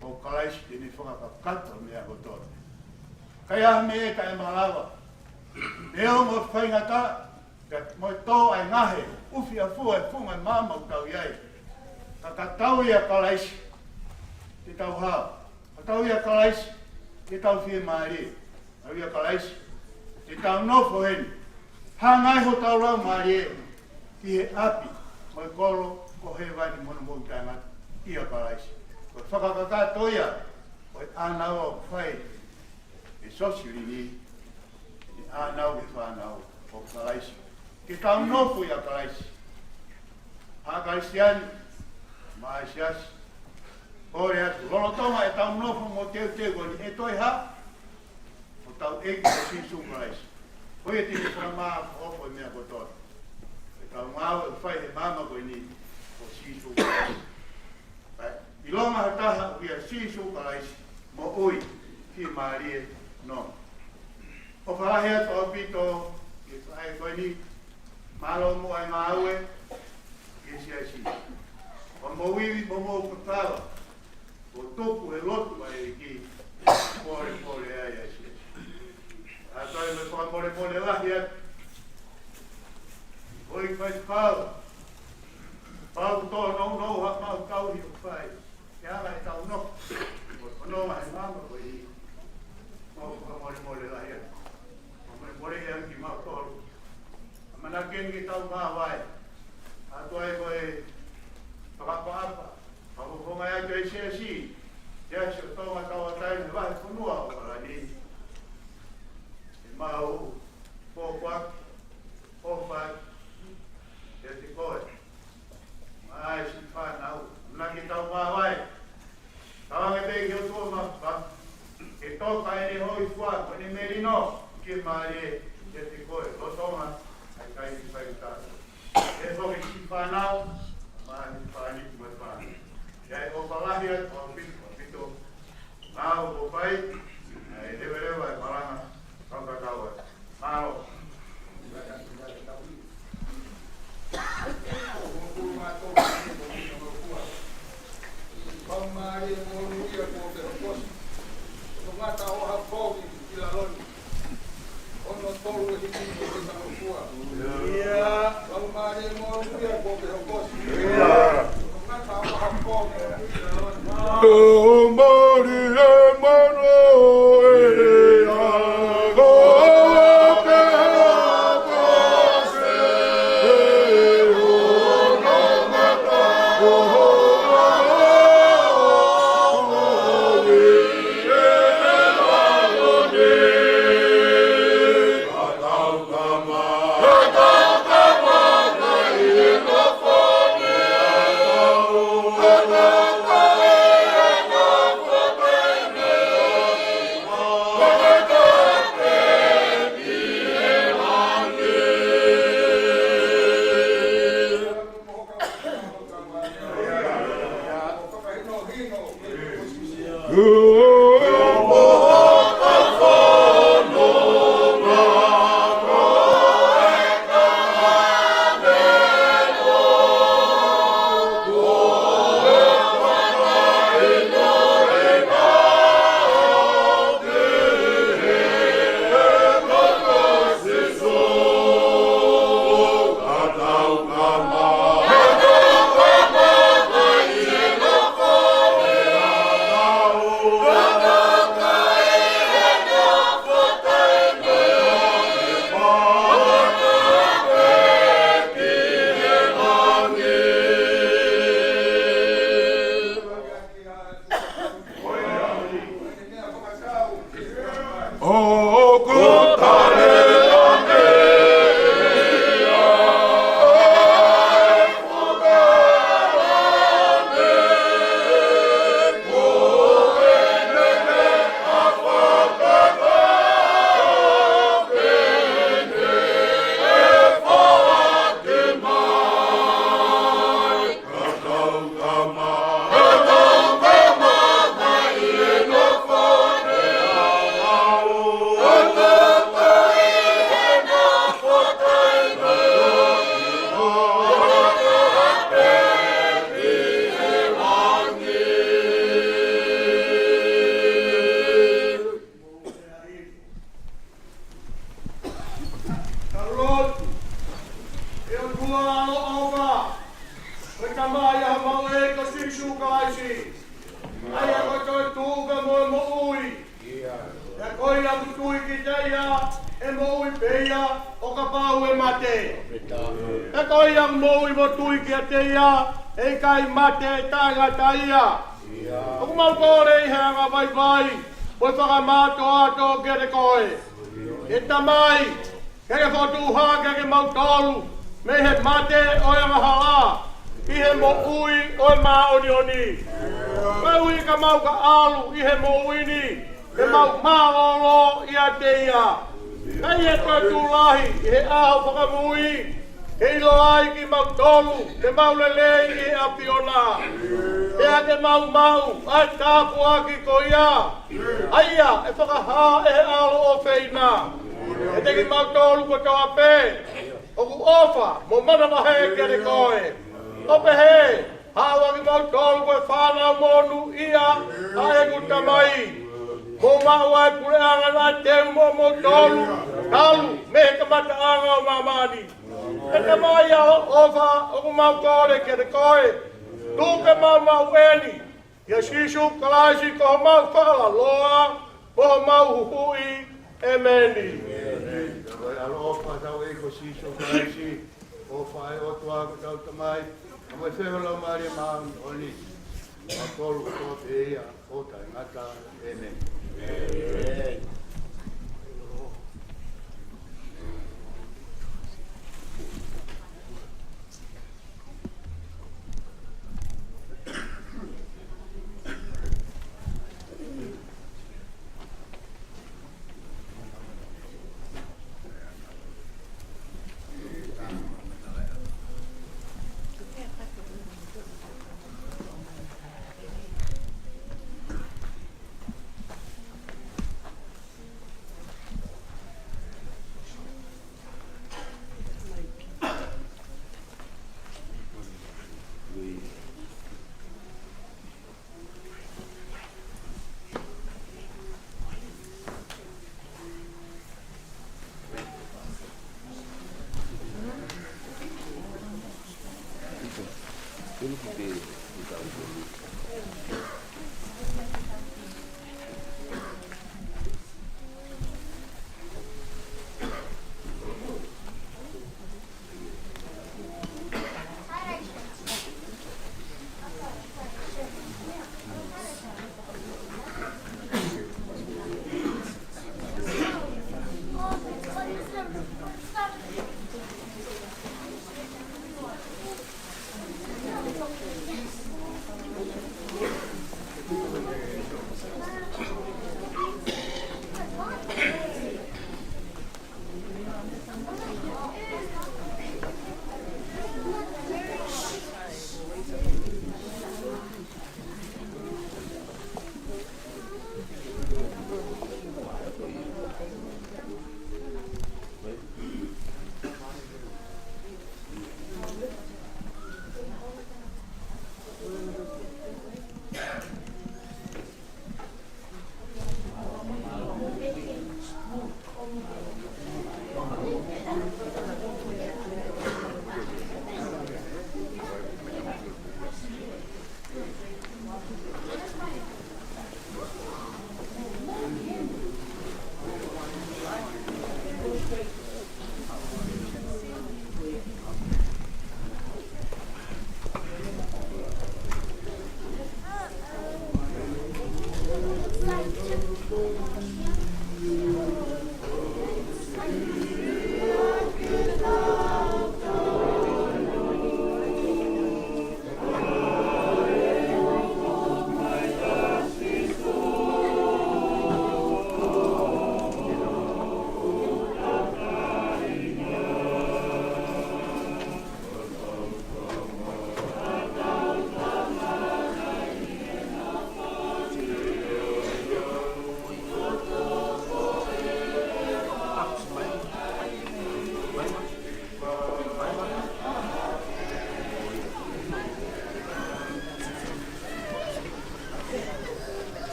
O kalaisi te ni whakakakato mea ko tōre. Kai aha me e ka e malawa. Neo mo whaingata. Ka moi tō ai ngahe, uwhi a fua e funga māma tau iai. Ka tau ia kalaisi, te tau hao. Ka tau ia kalaisi, te tau whie maari. Tau ia kalaisi, te tau nofo heni. Hangai ho tau rau maari e, ki he api, moi kolo, ko he wani mono mo tangata, ia kalaisi. Ko whakakaka toia, oi ānau au whai, e sosiri ni, e ānau e whanau, o kalaisi. Ki tau nofu ia kalaisi. Haka isiani, maa isiasi. Kore atu, lolotonga e tau nofu mo teu koni, e toi ha, o tau eki o sisu kalaisi. Hoi e tini kura maa ofo i mea kotori. E tau ngāwe u whai he mama koe ni, o sisu kalaisi. I longa hataha uia sisu kalaisi, mo ui, ki maarie no. O whalahe atu au pito, ki whai koe ni, malo mo ai maue, esi ai si. O mo wiwi mo mo kutawa, o toku e lotu ai e ki, pore ai ai si. A toi me whaka pore lahi atu. Oi whai whau. Whau tō nou ha mau tauhi o whai. Ke ala e tau no. O no mai mama koe i. Mo whaka pore lahi atu. O pore e anki mau tōru. Mana kengi tau mawai. Ato e koe whakapaapa. Whakaponga e ato e si. Ia se o tonga tau atai me wahe punua o kala ni. E mau pōkwak, pōwhai, e te koe. Mai si whanau. Naki tau mawai. Tawange te ki o tua mapa. E toka e ne hoi wha, ko ne merino. Ki maare e te koe. Lo tonga. Kai ki whai tātou. E toki si whanau, mahi whaniki mai whanau. Iai o whalahi atu o pito. Nāo o whai, e rewa e maranga, kaukakaua. Nāo. Kau maari e mōru ia kō pero kosi. Ko ngata o ha pōki ki la loni. Ono tolu e hiki o te tau kua. Kau maari e mōru ia kō pero kosi. Ko ngata o ha pōki ki la loni. Kau maari e mano e ago te hapose. Ono mata o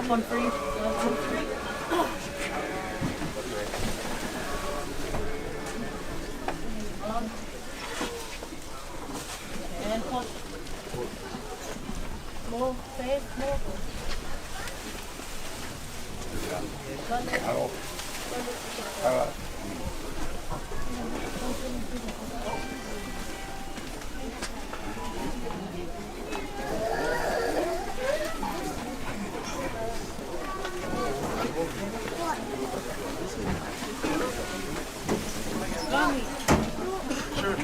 One for you. One for you. And hold. More, face, more. Sure.